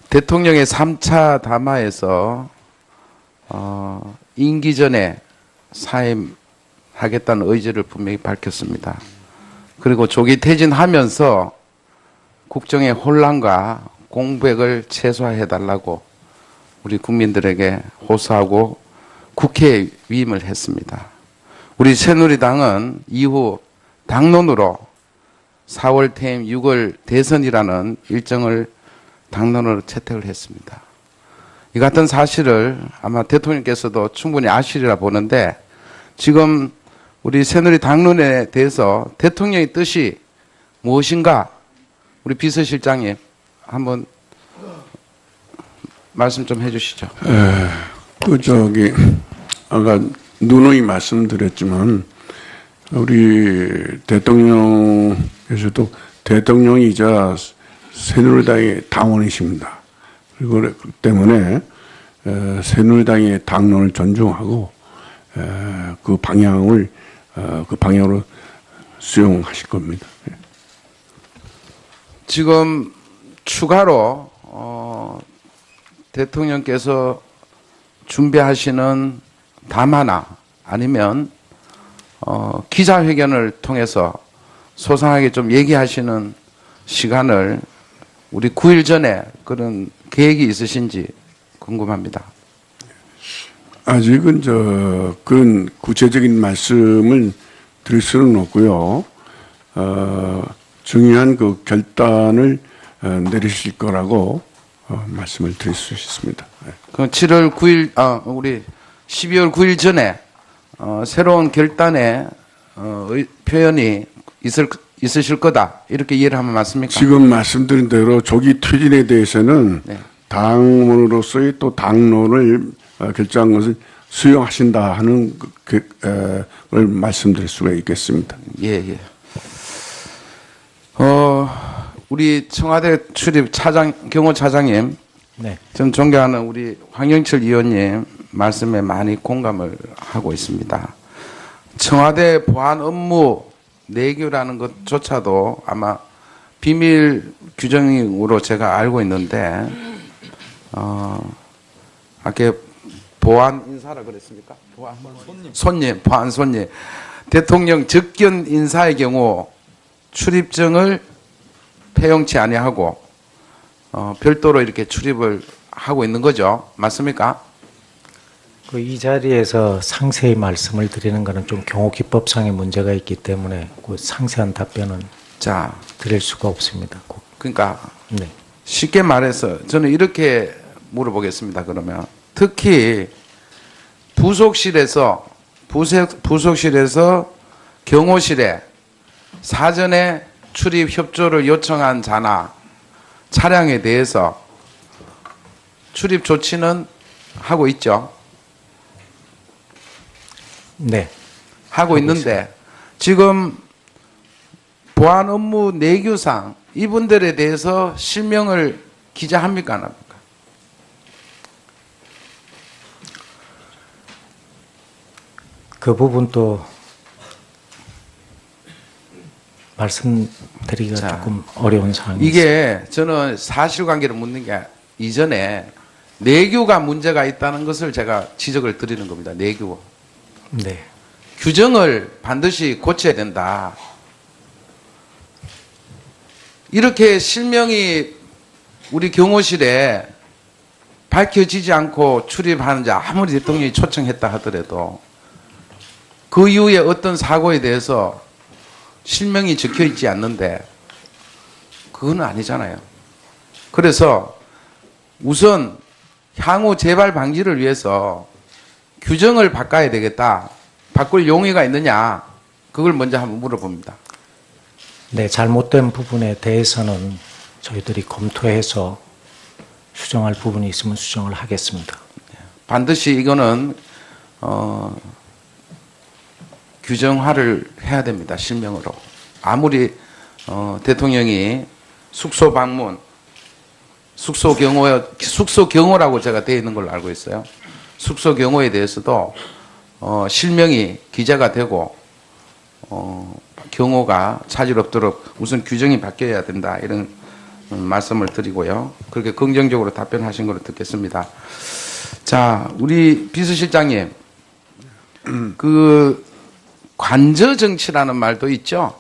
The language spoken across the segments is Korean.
대통령의 3차 담화에서 임기 전에 사임하겠다는 의지를 분명히 밝혔습니다. 그리고 조기 퇴진하면서 국정의 혼란과 공백을 최소화해달라고 우리 국민들에게 호소하고 국회에 위임을 했습니다. 우리 새누리당은 이후 당론으로 4월 퇴임 6월 대선이라는 일정을 당론으로 채택을 했습니다. 이 같은 사실을 아마 대통령께서도 충분히 아시리라 보는데 지금 우리 새누리 당론에 대해서 대통령의 뜻이 무엇인가 우리 비서실장님 한번 말씀 좀 해주시죠. 아까 누누이 말씀드렸지만 우리 대통령께서도 대통령이자 새누리당의 당원이십니다. 그리고 때문에 새누리당의 당론을 존중하고 그 방향으로 수용하실 겁니다. 지금 추가로 대통령께서 준비하시는 담화나 아니면 기자회견을 통해서 소상하게 좀 얘기하시는 시간을 우리 9일 전에 그런 계획이 있으신지 궁금합니다. 아직은 그런 구체적인 말씀을 드릴 수는 없고요. 중요한 그 결단을 내리실 거라고 말씀을 드릴 수 있습니다. 그 7월 9일, 우리 12월 9일 전에 새로운 결단의 표현이 있으실 거다 이렇게 이해를 하면 맞습니까? 지금 말씀드린 대로 조기 퇴진에 대해서는 네. 당원으로서의 또 당론을 결정한 것을 수용하신다 하는 걸 말씀드릴 수가 있겠습니다. 예. 우리 청와대 출입 경호차장님, 네. 전 존경하는 우리 황영철 의원님 말씀에 많이 공감을 하고 있습니다. 청와대 보안 업무 내규라는 것조차도 아마 비밀 규정으로 제가 알고 있는데, 아까 보안 인사라 그랬습니까? 보안 손님. 대통령 접견 인사의 경우 출입증을 폐용치 아니하고 별도로 이렇게 출입을 하고 있는 거죠. 맞습니까? 이 자리에서 상세히 말씀을 드리는 것은 좀 경호기법상의 문제가 있기 때문에 그 상세한 답변은 드릴 수가 없습니다. 그러니까 네. 쉽게 말해서 저는 이렇게 물어보겠습니다. 그러면 특히 부속실에서 경호실에 사전에 출입 협조를 요청한 자나 차량에 대해서 출입 조치는 하고 있죠. 네. 하고 있는데 지금 보안 업무 내규상 이분들에 대해서 실명을 기재합니까 안 합니까? 그 부분도 말씀드리기가 조금 어려운 상황입니다. 이게 저는 사실관계를 묻는 게 이전에 내규가 문제가 있다는 것을 제가 지적을 드리는 겁니다. 내규. 네. 규정을 반드시 고쳐야 된다. 이렇게 실명이 우리 경호실에 밝혀지지 않고 출입하는 자 아무리 대통령이 초청했다 하더라도 그 이후에 어떤 사고에 대해서 실명이 적혀 있지 않는데 그건 아니잖아요. 그래서 우선 향후 재발 방지를 위해서 규정을 바꿔야 되겠다. 바꿀 용의가 있느냐? 그걸 먼저 한번 물어봅니다. 네, 잘못된 부분에 대해서는 저희들이 검토해서 수정할 부분이 있으면 수정을 하겠습니다. 반드시 이거는 규정화를 해야 됩니다. 실명으로. 아무리 대통령이 숙소 방문, 숙소 경호라고 제가 되어 있는 걸로 알고 있어요. 숙소 경호에 대해서도 실명이 기재가 되고 경호가 차질 없도록 우선 규정이 바뀌어야 된다. 이런 말씀을 드리고요. 그렇게 긍정적으로 답변하신 걸로 듣겠습니다. 자, 우리 비서실장님, 그 관저 정치라는 말도 있죠.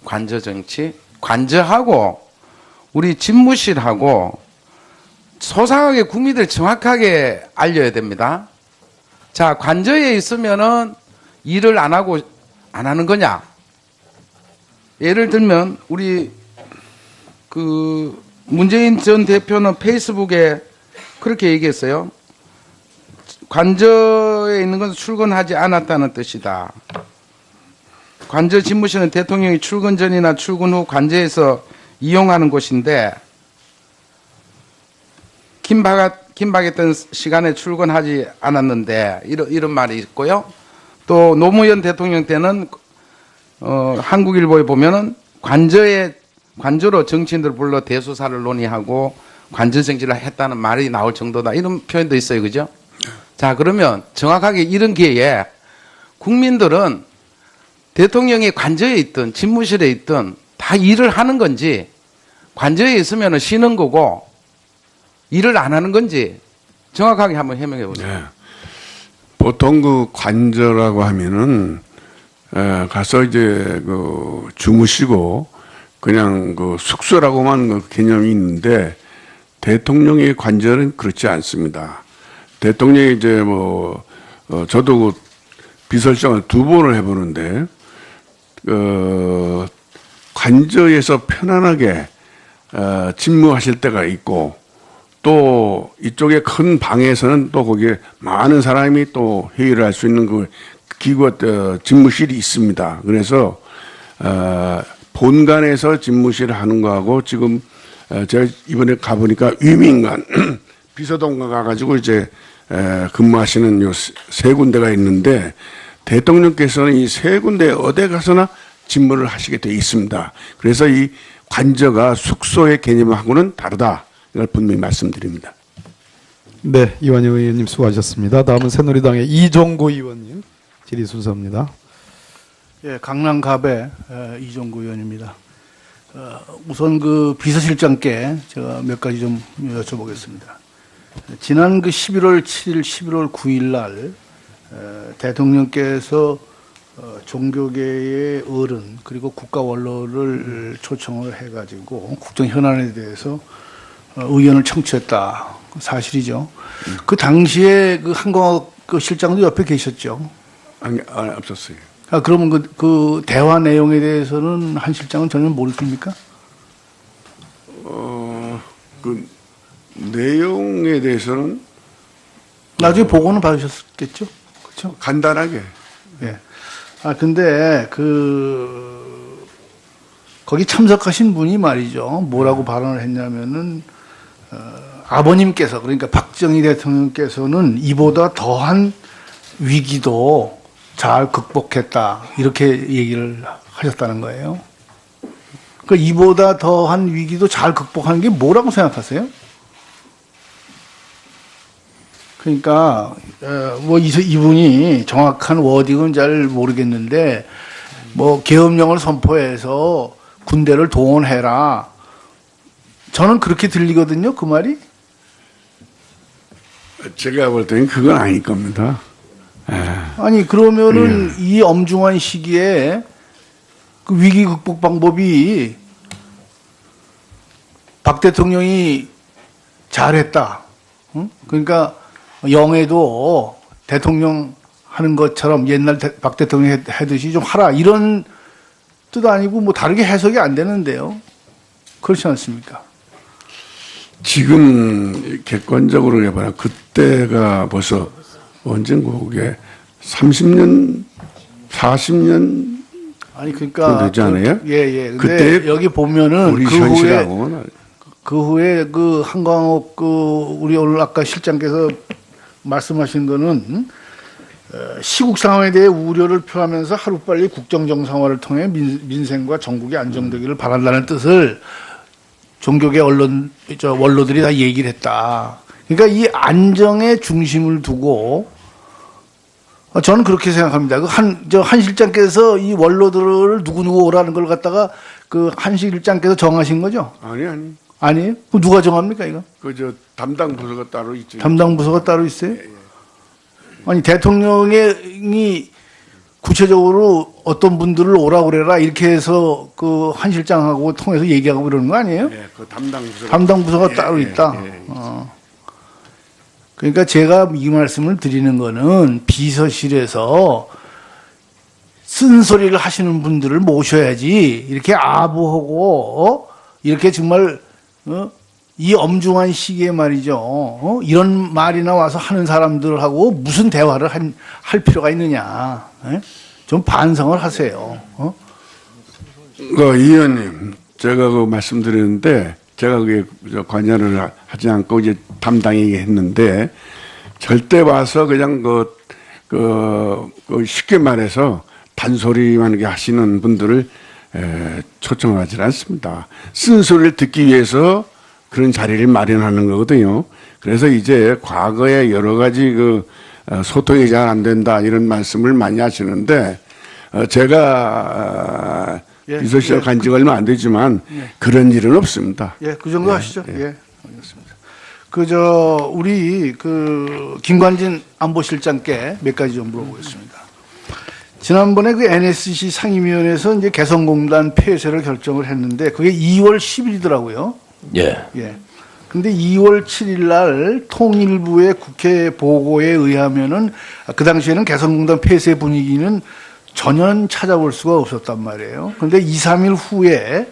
관저 정치. 관저하고 우리 집무실하고 소상하게 국민들 정확하게 알려야 됩니다. 자, 관저에 있으면은 일을 안 하고 안 하는 거냐? 예를 들면 우리 그 문재인 전 대표는 페이스북에 그렇게 얘기했어요. 관저에 있는 것은 출근하지 않았다는 뜻이다. 관저 집무실은 대통령이 출근 전이나 출근 후 관저에서 이용하는 곳인데 긴박했던 시간에 출근하지 않았는데 이런 말이 있고요. 또 노무현 대통령 때는 한국일보에 보면은 관저로 정치인들 불러 대수사를 논의하고 관저 정치를 했다는 말이 나올 정도다. 이런 표현도 있어요. 그죠? 자, 그러면 정확하게 이런 기회에 국민들은 대통령이 관저에 있든 집무실에 있든 다 일을 하는 건지 관저에 있으면 쉬는 거고 일을 안 하는 건지 정확하게 한번 해명해 보세요. 네. 보통 그 관저라고 하면은 가서 이제 그 주무시고 그냥 그 숙소라고만 그 개념이 있는데 대통령의 관저는 그렇지 않습니다. 대통령이 이제 뭐 저도 그 비서실장을 2번을 해보는데 관저에서 편안하게 집무하실 때가 있고 또 이쪽에 큰 방에서는 또 거기에 많은 사람이 또 회의를 할 수 있는 그 기구 집무실이 있습니다. 그래서 본관에서 집무실을 하는 거하고 지금 제가 이번에 가보니까 위민관 비서동관 가가지고 이제 근무하시는 요 세 군데가 있는데 대통령께서는 이 세 군데 어디 가서나 집무를 하시게 돼 있습니다. 그래서 이 관저가 숙소의 개념하고는 다르다. 이걸 분명히 말씀드립니다. 네, 이완영 의원님 수고하셨습니다. 다음은 새누리당의 이종구 의원님 질의 순서입니다. 예, 강남갑의 이종구 의원입니다. 우선 그 비서실장께 제가 몇 가지 좀 여쭤보겠습니다. 지난 그 11월 7일, 11월 9일 날 대통령께서 종교계의 어른 그리고 국가 원로를 초청을 해가지고 국정 현안에 대해서 의견을 청취했다. 사실이죠. 그 당시에 그 한광옥 그 실장도 옆에 계셨죠. 아니, 없었어요. 아, 그러면 그 대화 내용에 대해서는 한 실장은 전혀 모르십니까? 그 내용에 대해서는 나중에 보고는 받으셨겠죠? 그렇죠? 간단하게. 예. 아, 근데 거기 참석하신 분이 말이죠. 뭐라고 발언을 했냐면은 아버님께서 그러니까 박정희 대통령께서는 이보다 더한 위기도 잘 극복했다. 이렇게 얘기를 하셨다는 거예요. 그 이보다 더한 위기도 잘 극복하는 게 뭐라고 생각하세요? 그러니까 뭐 이분이 정확한 워딩은 잘 모르겠는데 뭐 계엄령을 선포해서 군대를 동원해라. 저는 그렇게 들리거든요. 그 말이. 제가 볼 때는 그건 아닐 겁니다. 아니 그러면은 이 엄중한 시기에 그 위기 극복 방법이 박 대통령이 잘했다. 응? 그러니까 영해도 대통령 하는 것처럼 옛날 박 대통령이 하듯이 좀 하라 이런 뜻 아니고 뭐 다르게 해석이 안 되는데요. 그렇지 않습니까? 지금 객관적으로 해봐라. 그때가 벌써 언젠가 그게 30년, 40년 아니 그러니까 되지 않아요? 예. 근데 그때 여기 보면은 우리 현실하고는 그 후에 그 한광옥 그 우리 오늘 아까 실장께서 말씀하신 거는 시국 상황에 대해 우려를 표하면서 하루빨리 국정 정상화를 통해 민생과 전국이 안정되기를 바란다는 뜻을 종교계 원로들이 다 얘기를 했다. 그러니까 이 안정의 중심을 두고 저는 그렇게 생각합니다. 한 실장께서 이 원로들을 누구누구 오라는 걸 갖다가 그 한 실장께서 정하신 거죠? 아니. 아니에요? 그럼 누가 정합니까 이거? 그 담당 부서가 따로 있죠. 담당 부서가 따로 있어요? 아니 대통령이 구체적으로 어떤 분들을 오라 그래라 이렇게 해서 그 한 실장하고 통해서 얘기하고 그러는 거 아니에요? 예, 그 담당 부서가 담당 부서가 따로 있다. 예, 예. 그러니까 제가 이 말씀을 드리는 거는 비서실에서 쓴소리를 하시는 분들을 모셔야지 이렇게 아부하고 이렇게 정말 이 엄중한 시기에 말이죠. 이런 말이 나와서 하는 사람들하고 무슨 대화를 할 필요가 있느냐. 좀 반성을 하세요. 그 의원님, 제가 그 말씀드렸는데 제가 그게 관여를 하지 않고 이제 담당이게 했는데 절대 와서 그냥 쉽게 말해서 단소리만 이렇게 하시는 분들을 초청하지 않습니다. 쓴소리를 듣기 위해서 그런 자리를 마련하는 거거든요. 그래서 이제 과거에 여러 가지 소통이 잘 안 된다 이런 말씀을 많이 하시는데 제가 비서실장 간지 얼마 안 되지만 그런 일은 없습니다. 예, 그 정도 하시죠. 예, 알겠습니다. 우리 김관진 안보실장께 몇 가지 좀 물어보겠습니다. 지난번에 그 NSC 상임위원회에서 이제 개성공단 폐쇄를 결정을 했는데 그게 2월 10일이더라고요. 예. 예. 근데 2월 7일 날 통일부의 국회 보고에 의하면은 그 당시에는 개성공단 폐쇄 분위기는 전혀 찾아볼 수가 없었단 말이에요. 그런데 2, 3일 후에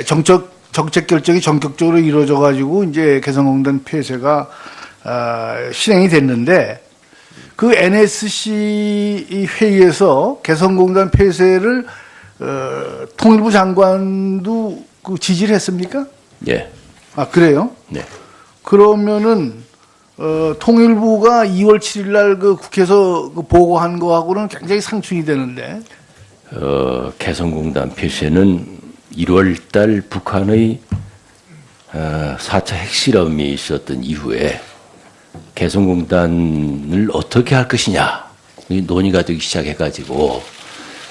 정책 결정이 전격적으로 이루어져 가지고 이제 개성공단 폐쇄가 실행이 됐는데 그 NSC 회의에서 개성공단 폐쇄를 통일부 장관도 지지를 했습니까? 예. 아, 그래요? 네. 그러면은 통일부가 2월 7일 날 국회에서 보고한 거하고는 굉장히 상충이 되는데. 개성공단 폐쇄는 1월 달 북한의 4차 핵실험이 있었던 이후에 개성공단을 어떻게 할 것이냐 논의가 되기 시작해가지고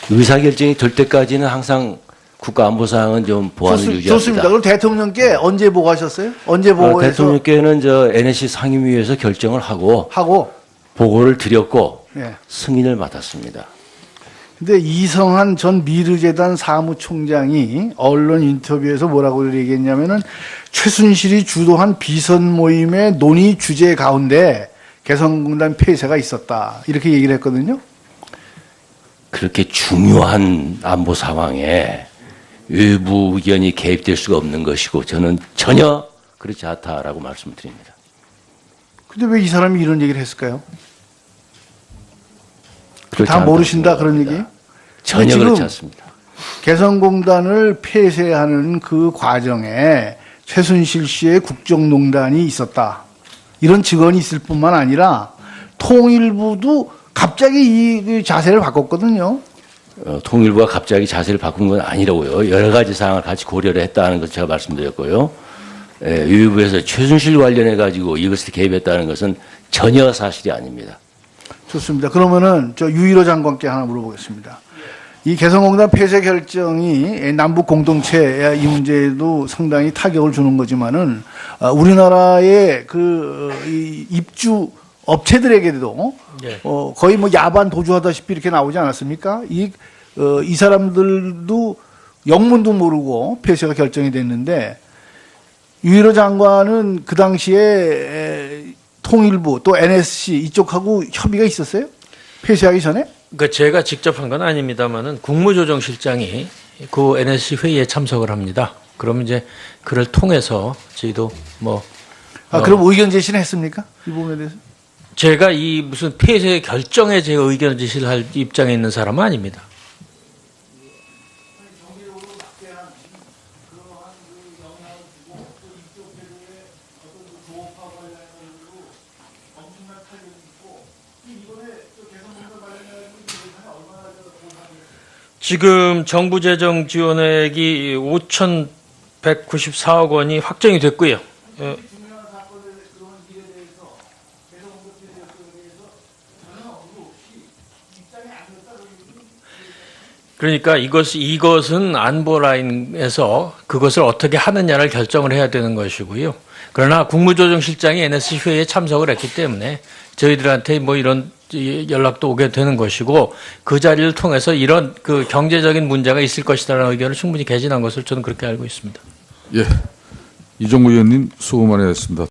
의사결정이 될 때까지는 항상 국가안보사항은 좀 보완을 유지합니다. 좋습니다. 그럼 대통령께 언제 보고하셨어요? 언제 보고해서? 대통령께는 NSC 상임위에서 결정을 하고 보고를 드렸고 예. 승인을 받았습니다. 근데 이성한 전 미르재단 사무총장이 언론 인터뷰에서 뭐라고 얘기했냐면은 최순실이 주도한 비선 모임의 논의 주제 가운데 개성공단 폐쇄가 있었다. 이렇게 얘기를 했거든요. 그렇게 중요한 안보 상황에 외부 의견이 개입될 수가 없는 것이고 저는 전혀 그렇지 않다라고 말씀드립니다. 근데 왜 이 사람이 이런 얘기를 했을까요? 그렇지 다 모르신다 않다고 그런 생각합니다. 얘기? 전혀 지금 그렇지 않습니다. 개성공단을 폐쇄하는 그 과정에 최순실 씨의 국정농단이 있었다. 이런 증언이 있을 뿐만 아니라 통일부도 갑자기 이 자세를 바꿨거든요. 통일부가 갑자기 자세를 바꾼 건 아니라고요. 여러 가지 사항을 같이 고려를 했다는 것을 제가 말씀드렸고요. 외부에서 최순실 관련해 가지고 이것을 개입했다는 것은 전혀 사실이 아닙니다. 좋습니다. 그러면은 유일호 장관께 하나 물어보겠습니다. 이 개성공단 폐쇄 결정이 남북 공동체 이 문제에도 상당히 타격을 주는 거지만은 우리나라의 이 입주 업체들에게도 예. 거의 뭐 야반 도주하다시피 이렇게 나오지 않았습니까? 이 사람들도 영문도 모르고 폐쇄가 결정이 됐는데 유일호 장관은 그 당시에 통일부 또 NSC 이쪽하고 협의가 있었어요? 폐쇄하기 전에? 그 제가 직접 한 건 아닙니다만은 국무조정실장이 그 NSC 회의에 참석을 합니다. 그러면 이제 그를 통해서 저희도 그럼 의견 제시는 했습니까? 이 부분에 대해서? 제가 이 무슨 폐쇄 결정에 제가 의견 제시를 할 입장에 있는 사람은 아닙니다. 지금 정부 재정 지원액이 5,194억 원이 확정이 됐고요. 그러니까 이것은 안보 라인에서 그것을 어떻게 하느냐를 결정을 해야 되는 것이고요. 그러나 국무조정실장이 NSC 회의에 참석을 했기 때문에 저희들한테 뭐 이런 연락도 오게 되는 것이고 그 자리를 통해서 이런 그 경제적인 문제가 있을 것이라는 의견을 충분히 개진한 것을 저는 그렇게 알고 있습니다. 예, 이종구 의원님 수고 많으셨습니다.